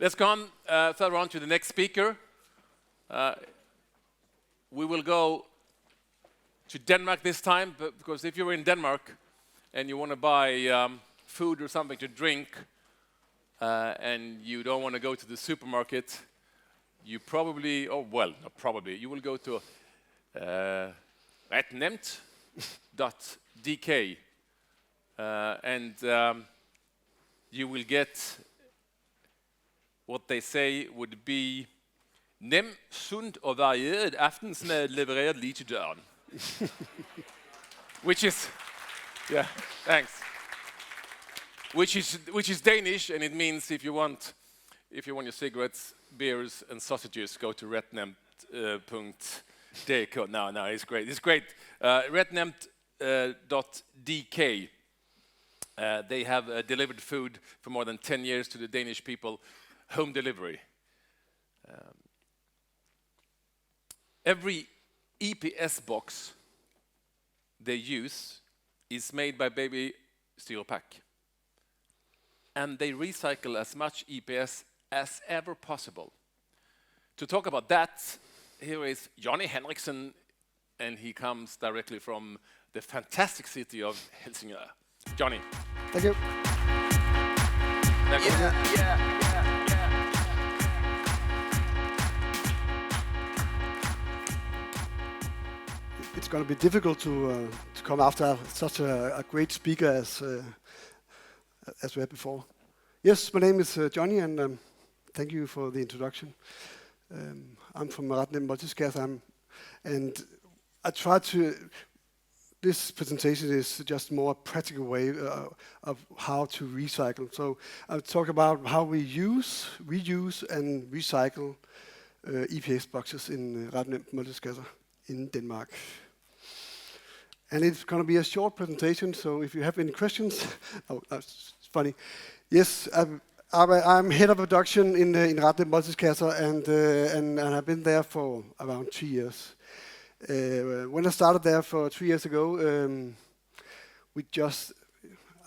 Let's go on further on to the next speaker. We will go to Denmark this time, because if you're in Denmark and you want to buy food or something to drink, and you don't want to go to the supermarket, you probably, you will go to RetNemt.dk, and you will get what they say would be nem, sund og varieret aftensmad levereret lige til døren. Which is, yeah, thanks. Which is Danish, and it means if you want your cigarettes, beers, and sausages, go to RetNemt.dk. No, it's great. It's great. RetNemt.dk. They have delivered food for more than 10 years to the Danish people, home delivery. Every EPS box they use is made by Baby Styropack. And they recycle as much EPS as ever possible. To talk about that, here is Johnny Henriksen, and he comes directly from the fantastic city of Helsingør. Johnny. Thank you. Yeah. It's going to be difficult to come after such a great speaker as we had before. Yes, my name is Johnny, and thank you for the introduction. I'm from RetNemt.dk, and I try to. This presentation is just more practical way of how to recycle. So I'll talk about how we reuse, and recycle EPS boxes in RetNemt.dk in Denmark. And it's going to be a short presentation, so if you have any questions, that's funny. Yes, I'm head of production in RetNemt.dk, and I've been there for around 3 years. When I started there for 3 years ago,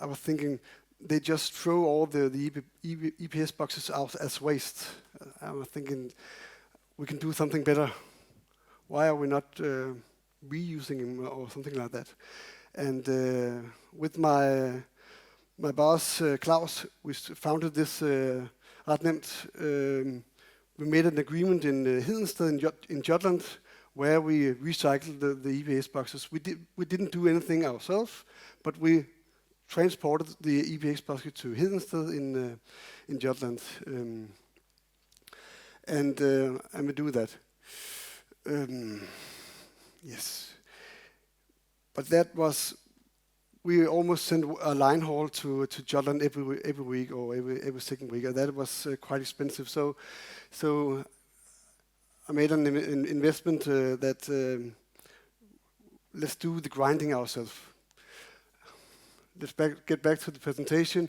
I was thinking they just throw all the EPS boxes out as waste. I was thinking we can do something better. Why are we not reusing them or something like that? And with my boss Klaus, we founded this RetNemt. We made an agreement in Hedensted in Jutland, where we recycled the EPS boxes. We didn't do anything ourselves, but we transported the EPS boxes to Hedensted in Jutland, and we do that. Yes, but that was, we almost sent a line haul to Jutland every week or every second week, and that was quite expensive. So I made an investment that let's do the grinding ourselves. Let's get back to the presentation.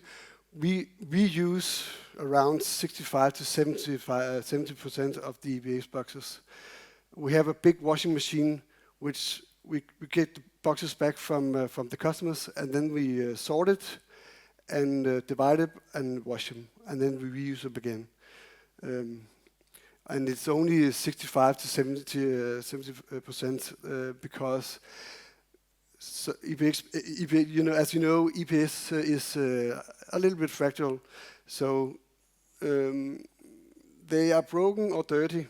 We use around 65 to 70% of the EPS boxes. We have a big washing machine, which we get the boxes back from the customers, and then we sort it and divide it and wash them, and then we reuse them again. And it's only 65 to 70% because EPS, as you know, EPS is a little bit fragile. So they are broken or dirty.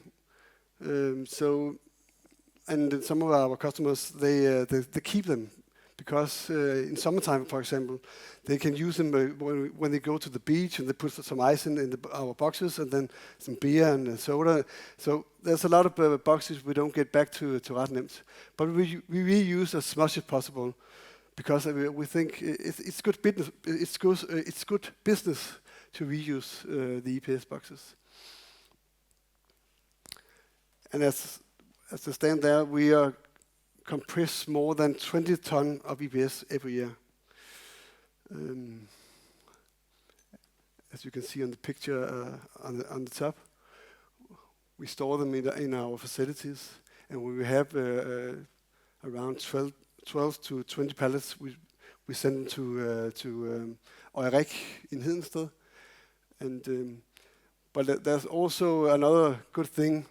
And some of our customers, they keep them because in summertime, for example, they can use them when they go to the beach and they put some ice in our boxes and then some beer and soda. So there's a lot of boxes we don't get back to RetNemt, but we reuse as much as possible because we think it's good business. It's good business to reuse the EPS boxes. And as they stand there, we compress more than 20 tons of EPS every year. As you can see on the picture on the top, we store them in our facilities, and we have around 12 to 20 pallets. We send them to Øyrik in Hedensted, and But there's also another good thing,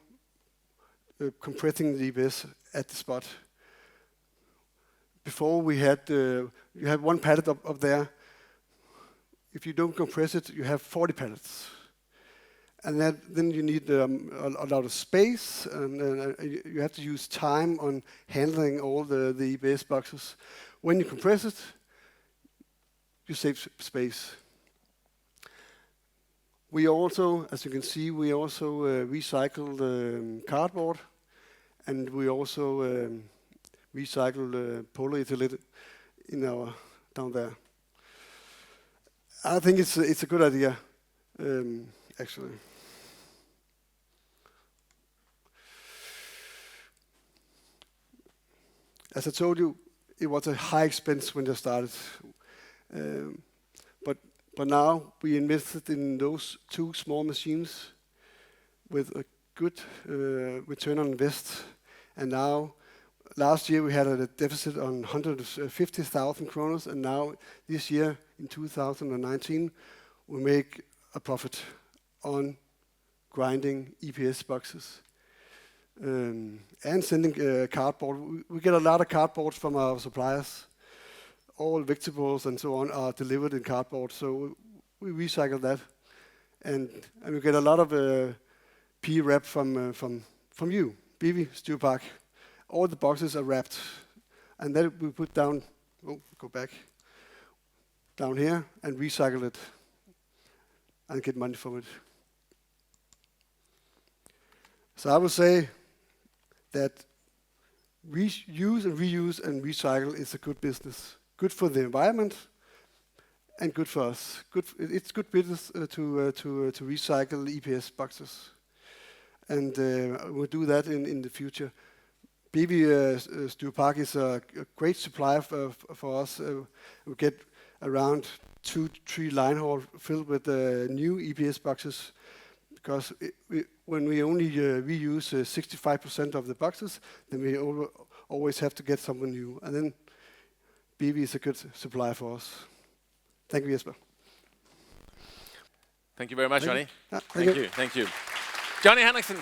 compressing the EPS at the spot. Before we had, you had one pallet up there. If you don't compress it, you have 40 pallets. And then you need a lot of space, and you have to use time on handling all the EPS boxes. When you compress it, you save space. We also, as you can see, we also recycle cardboard, and we also recycle polyethylene down there. I think it's a good idea, actually. As I told you, it was a high expense when I started. But now we invested in those 2 small machines with a good return on invest. And now, last year we had a deficit on 150,000 kroner, and now this year, in 2019, we make a profit on grinding EPS boxes. And sending cardboard. We get a lot of cardboard from our suppliers. All vegetables and so on are delivered in cardboard, so we recycle that. And we get a lot of P-wrap from you, BV Styrpark. All the boxes are wrapped. And then we put down, down here and recycle it and get money from it. So I would say that use and reuse and recycle is a good business. Good for the environment and good for us. It's good business to recycle EPS boxes. And we'll do that in the future. BV Styrpark is a great supplier for us. We get around 2-3 line haul filled with new EPS boxes, because when we only reuse 65% of the boxes, then we always have to get someone new. And then BV is a good supplier for us. Thank you, Jesper. Thank you very much, Johnny. Thank you. Thank you. Johnny Henriksen.